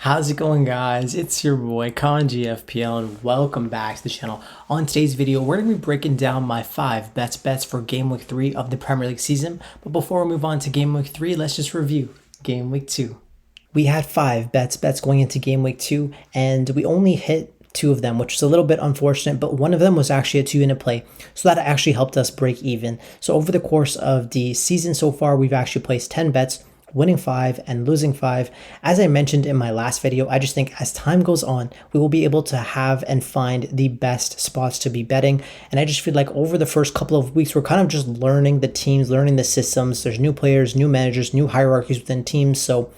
How's it going, guys? It's your boy Kanji FPL and welcome back to the channel. On today's video, we're going to be breaking down my 5 bets for Game Week 3 of the Premier League season. But before we move on to Game Week 3, let's just review Game Week 2. We had 5 bets going into Game Week 2, and we only hit 2 of them, which is a little bit unfortunate, but one of them was actually a 2-unit play, so that actually helped us break even. So over the course of the season so far, we've actually placed 10 bets, winning 5 and losing 5. As I mentioned in my last video, I just think as time goes on, we will be able to have and find the best spots to be betting. And I just feel like over the first couple of weeks, we're kind of just learning the teams, learning the systems. There's new players, new managers, new hierarchies within teams. So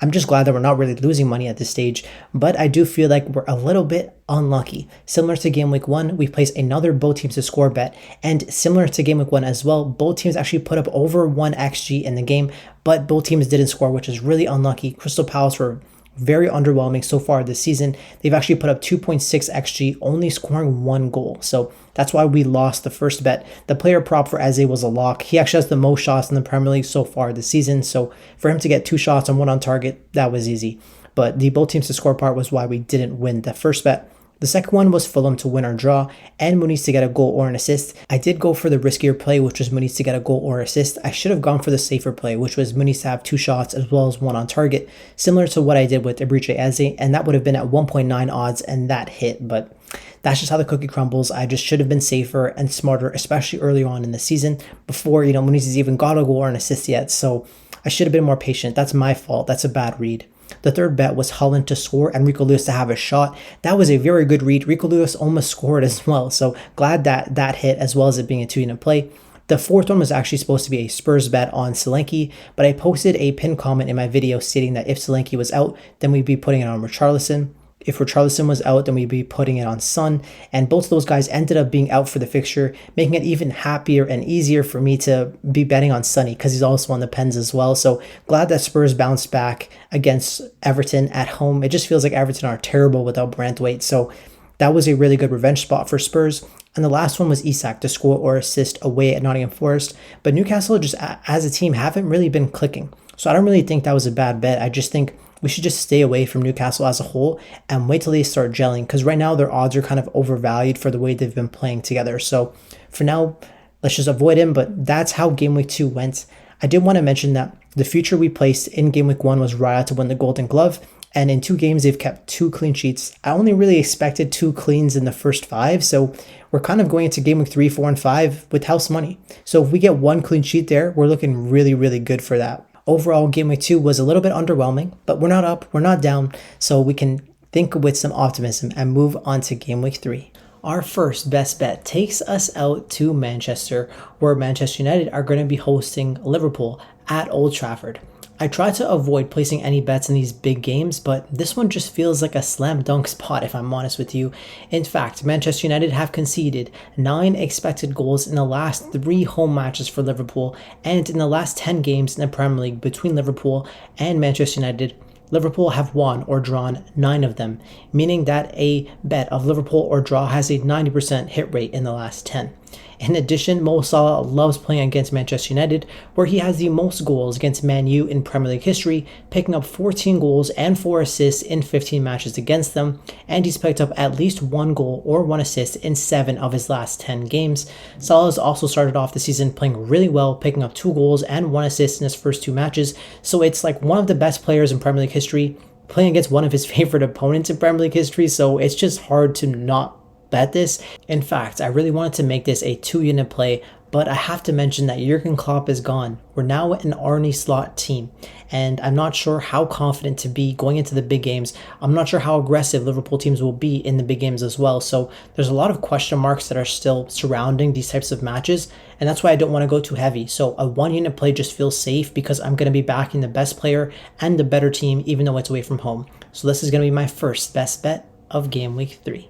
I'm just glad that we're not really losing money at this stage, but I do feel like we're a little bit unlucky. Similar to Game Week 1, we placed another both teams to score bet, and similar to Game Week 1 as well, both teams actually put up over 1 XG in the game, but both teams didn't score, which is really unlucky. Crystal Palace were very underwhelming so far this season. They've actually put up 2.6 XG, only scoring 1 goal. So that's why we lost the first bet. The player prop for Eze was a lock. He actually has the most shots in the Premier League so far this season. So for him to get 2 shots and 1 on target, that was easy. But the both teams to score part was why we didn't win the first bet. The second one was Fulham to win or draw, and Muniz to get a goal or an assist. I did go for the riskier play, which was Muniz to get a goal or assist. I should have gone for the safer play, which was Muniz to have 2 shots as well as 1 on target, similar to what I did with Ebriche Eze, and that would have been at 1.9 odds, and that hit, but that's just how the cookie crumbles. I just should have been safer and smarter, especially early on in the season, before, Muniz has even got a goal or an assist yet, so I should have been more patient. That's my fault. That's a bad read. The third bet was Holland to score and Rico Lewis to have a shot. That was a very good read. Rico Lewis almost scored as well, so glad that that hit as well as it being a 2-unit play. The fourth one was actually supposed to be a Spurs bet on Solanke, but I posted a pinned comment in my video stating that if Solanke was out, then we'd be putting it on Richarlison. If Richarlison was out, then we'd be putting it on Son, and both of those guys ended up being out for the fixture, making it even happier and easier for me to be betting on Sonny because he's also on the pens as well. So glad that Spurs bounced back against Everton at home. It just feels like Everton are terrible without Branthwaite, so that was a really good revenge spot for Spurs. And the last one was Isak to score or assist away at Nottingham Forest, but Newcastle just as a team haven't really been clicking. So I don't really think that was a bad bet. I just think we should just stay away from Newcastle as a whole and wait till they start gelling, because right now their odds are kind of overvalued for the way they've been playing together. So for now, let's just avoid him, but that's how Game Week 2 went. I did want to mention that the future we placed in Game Week 1 was Raya to win the Golden Glove, and in 2 games they've kept 2 clean sheets. I only really expected 2 cleans in the first 5, so we're kind of going into Game Week 3, 4, and 5 with house money. So if we get 1 clean sheet there, we're looking really, really good for that. Overall, Game Week 2 was a little bit underwhelming, but we're not up, we're not down, so we can think with some optimism and move on to Game Week 3. Our first best bet takes us out to Manchester, where Manchester United are going to be hosting Liverpool at Old Trafford. I try to avoid placing any bets in these big games, but this one just feels like a slam dunk spot if I'm honest with you. In fact, Manchester United have conceded 9 expected goals in the last 3 home matches for Liverpool, and in the last 10 games in the Premier League between Liverpool and Manchester United, Liverpool have won or drawn 9 of them, meaning that a bet of Liverpool or draw has a 90% hit rate in the last 10. In addition, Mo Salah loves playing against Manchester United, where he has the most goals against Man U in Premier League history, picking up 14 goals and 4 assists in 15 matches against them, and he's picked up at least 1 goal or 1 assist in 7 of his last 10 games. Salah has also started off the season playing really well, picking up 2 goals and 1 assist in his first 2 matches, so it's like one of the best players in Premier League history, playing against one of his favorite opponents in Premier League history, so it's just hard to not bet this. In fact, I really wanted to make this a 2-unit play, but I have to mention that Jurgen Klopp is gone. We're now an Arne Slot team, and I'm not sure how confident to be going into the big games. I'm not sure how aggressive Liverpool teams will be in the big games as well, so there's a lot of question marks that are still surrounding these types of matches, and that's why I don't want to go too heavy. So a 1-unit play just feels safe because I'm going to be backing the best player and the better team even though it's away from home. So this is going to be my first best bet of Game Week 3.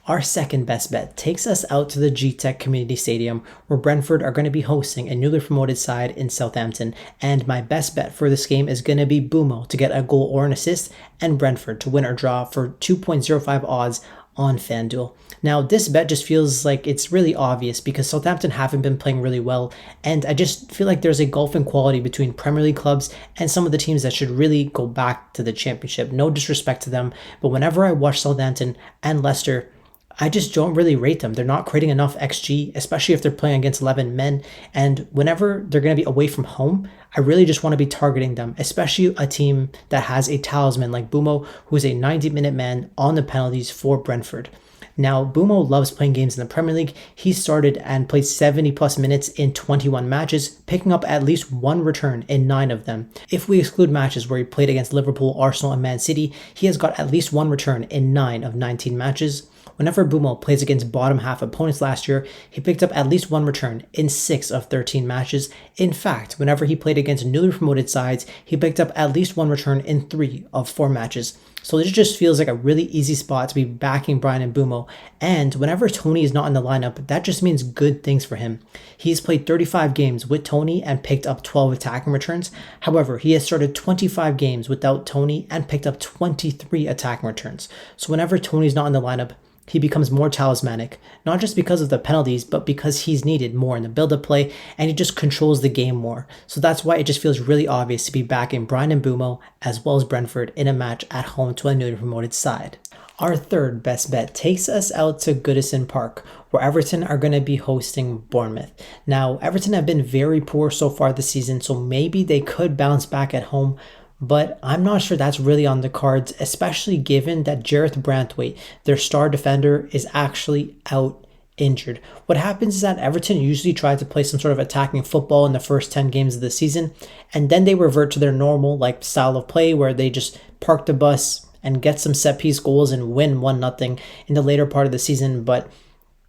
Our second best bet takes us out to the G-Tech Community Stadium, where Brentford are going to be hosting a newly promoted side in Southampton, and my best bet for this game is going to be Bumo to get a goal or an assist, and Brentford to win or draw for 2.05 odds on FanDuel. Now, this bet just feels like it's really obvious because Southampton haven't been playing really well, and I just feel like there's a gulf in quality between Premier League clubs and some of the teams that should really go back to the Championship. No disrespect to them, but whenever I watch Southampton and Leicester, I just don't really rate them. They're not creating enough XG, especially if they're playing against 11 men. And whenever they're going to be away from home, I really just want to be targeting them, especially a team that has a talisman like Bumo, who is a 90-minute man on the penalties for Brentford. Now, Bumo loves playing games in the Premier League. He started and played 70 plus minutes in 21 matches, picking up at least one return in 9 of them. If we exclude matches where he played against Liverpool, Arsenal, and Man City, he has got at least one return in 9 of 19 matches. Whenever Bumo plays against bottom half opponents last year, he picked up at least one return in 6 of 13 matches. In fact, whenever he played against newly promoted sides, he picked up at least one return in 3 of 4 matches. So this just feels like a really easy spot to be backing Bryan Mbeumo. And whenever Tony is not in the lineup, that just means good things for him. He's played 35 games with Tony and picked up 12 attacking returns. However, he has started 25 games without Tony and picked up 23 attacking returns. So whenever Tony's not in the lineup, he becomes more talismanic, not just because of the penalties, but because he's needed more in the build-up play, and he just controls the game more. So that's why it just feels really obvious to be backing Bryan Mbeumo as well as Brentford in a match at home to a newly promoted side. Our third best bet takes us out to Goodison Park, where Everton are going to be hosting Bournemouth. Now, Everton have been very poor so far this season, so maybe they could bounce back at home, but I'm not sure that's really on the cards, especially given that Jareth Branthwaite, their star defender, is actually out injured. What happens is that Everton usually try to play some sort of attacking football in the first 10 games of the season, and then they revert to their normal style of play where they just park the bus and get some set piece goals and win 1-0 in the later part of the season. But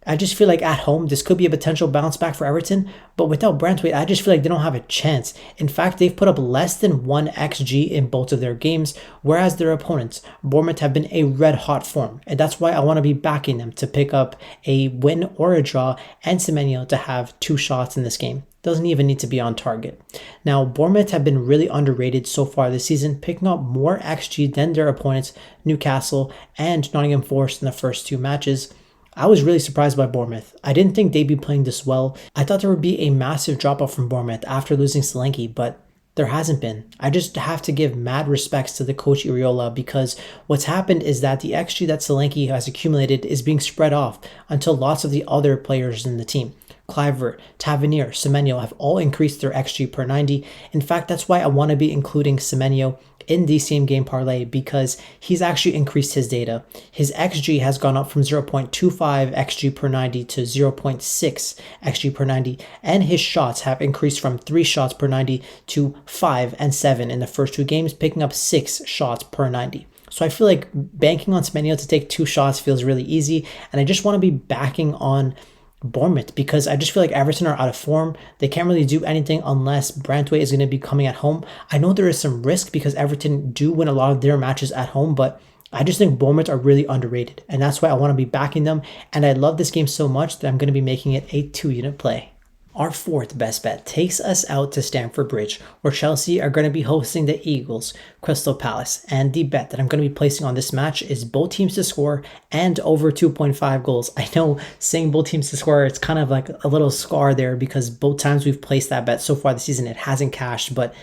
I just feel like at home, this could be a potential bounce back for Everton, but without Branthwaite, I just feel like they don't have a chance. In fact, they've put up less than 1 XG in both of their games, whereas their opponents, Bournemouth, have been a red-hot form, and that's why I want to be backing them to pick up a win or a draw, and Semenyo to have 2 shots in this game. Doesn't even need to be on target. Now, Bournemouth have been really underrated so far this season, picking up more XG than their opponents, Newcastle and Nottingham Forest, in the first 2 matches. I was really surprised by Bournemouth. I didn't think they'd be playing this well. I thought there would be a massive drop-off from Bournemouth after losing Solanke, but there hasn't been. I just have to give mad respects to the coach Iriola, because what's happened is that the XG that Solanke has accumulated is being spread off until lots of the other players in the team, Kluivert, Tavernier, Semenyo, have all increased their XG per 90. In fact, that's why I want to be including Semenyo in the same game parlay, because he's actually increased his data. His XG has gone up from 0.25 XG per 90 to 0.6 XG per 90, and his shots have increased from 3 shots per 90 to 5 and 7 in the first 2 games, picking up 6 shots per 90. So I feel like banking on Semenyo to take 2 shots feels really easy, and I just want to be backing on Bournemouth because I just feel like Everton are out of form. They can't really do anything unless Branthwaite is going to be coming at home. I know there is some risk because Everton do win a lot of their matches at home, but I just think Bournemouth are really underrated, and that's why I want to be backing them. And I love this game so much that I'm going to be making it a 2-unit play. Our fourth best bet takes us out to Stamford Bridge, where Chelsea are going to be hosting the Eagles, Crystal Palace. And the bet that I'm going to be placing on this match is both teams to score and over 2.5 goals. I know saying both teams to score, it's kind of like a little scar there because both times we've placed that bet so far this season, it hasn't cashed, but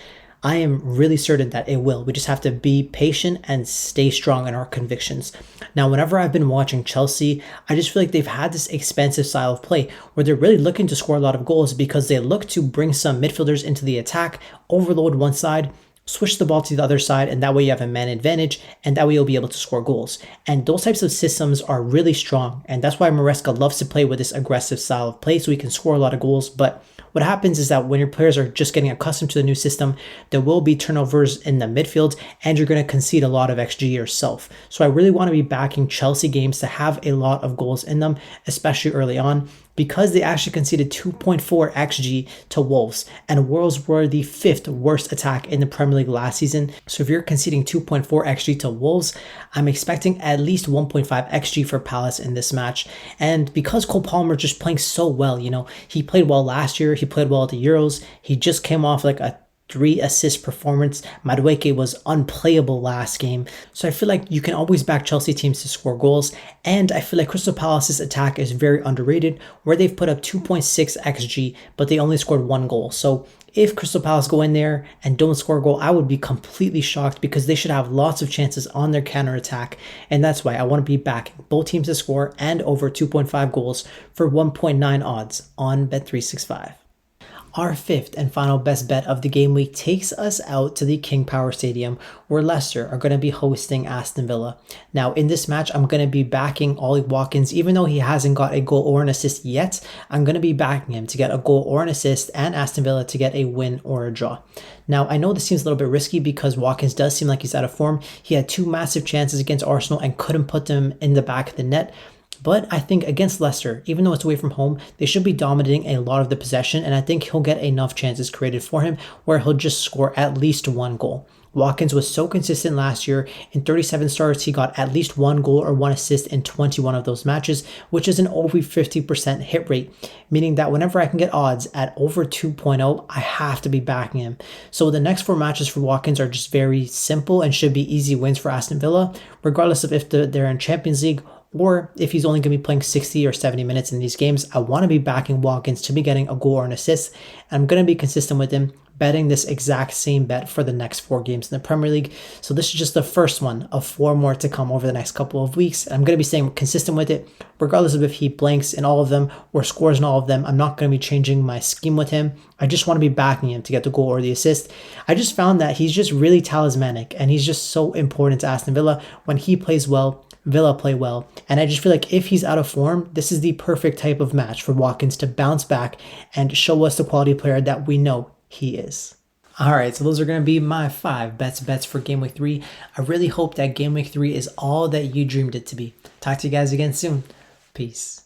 I am really certain that it will. We just have to be patient and stay strong in our convictions. Now, whenever I've been watching Chelsea, I just feel like they've had this expensive style of play where they're really looking to score a lot of goals because they look to bring some midfielders into the attack, overload one side, switch the ball to the other side, and that way you have a man advantage, and that way you'll be able to score goals. And those types of systems are really strong, and that's why Maresca loves to play with this aggressive style of play so he can score a lot of goals. But what happens is that when your players are just getting accustomed to the new system, there will be turnovers in the midfield, and you're going to concede a lot of XG yourself. So I really want to be backing Chelsea games to have a lot of goals in them, especially early on, because they actually conceded 2.4 XG to Wolves, and Wolves were the 5th worst attack in the Premier League last season. So if you're conceding 2.4 XG to Wolves, I'm expecting at least 1.5 XG for Palace in this match. And because Cole Palmer just playing so well, he played well last year, he played well at the Euros, he just came off like a 3 assist performance. Madueke was unplayable last game. So I feel like you can always back Chelsea teams to score goals. And I feel like Crystal Palace's attack is very underrated, where they've put up 2.6 XG, but they only scored 1 goal. So if Crystal Palace go in there and don't score a goal, I would be completely shocked because they should have lots of chances on their counter attack. And that's why I want to be backing both teams to score and over 2.5 goals for 1.9 odds on Bet365. Our fifth and final best bet of the game week takes us out to the King Power Stadium, where Leicester are going to be hosting Aston Villa. Now, in this match, I'm going to be backing Ollie Watkins. Even though he hasn't got a goal or an assist yet, I'm going to be backing him to get a goal or an assist and Aston Villa to get a win or a draw. Now, I know this seems a little bit risky because Watkins does seem like he's out of form. He had 2 massive chances against Arsenal and couldn't put them in the back of the net. But I think against Leicester, even though it's away from home, they should be dominating a lot of the possession, and I think he'll get enough chances created for him where he'll just score at least 1 goal. Watkins was so consistent last year. In 37 starts, he got at least 1 goal or 1 assist in 21 of those matches, which is an over 50% hit rate, meaning that whenever I can get odds at over 2.0, I have to be backing him. So the next 4 matches for Watkins are just very simple and should be easy wins for Aston Villa, regardless of if they're in Champions League or if he's only going to be playing 60 or 70 minutes in these games. I want to be backing Watkins to be getting a goal or an assist. And I'm going to be consistent with him, betting this exact same bet for the next 4 games in the Premier League. So this is just the first one of 4 more to come over the next couple of weeks. I'm going to be staying consistent with it, regardless of if he blanks in all of them or scores in all of them. I'm not going to be changing my scheme with him. I just want to be backing him to get the goal or the assist. I just found that he's just really talismanic and he's just so important to Aston Villa. When he plays well, Villa play well, and I just feel like if he's out of form, this is the perfect type of match for Watkins to bounce back and show us the quality player that we know he is. All right, so those are going to be my 5 bets for Game Week 3. I really hope that Game Week 3 is all that you dreamed it to be. Talk to you guys again soon. Peace.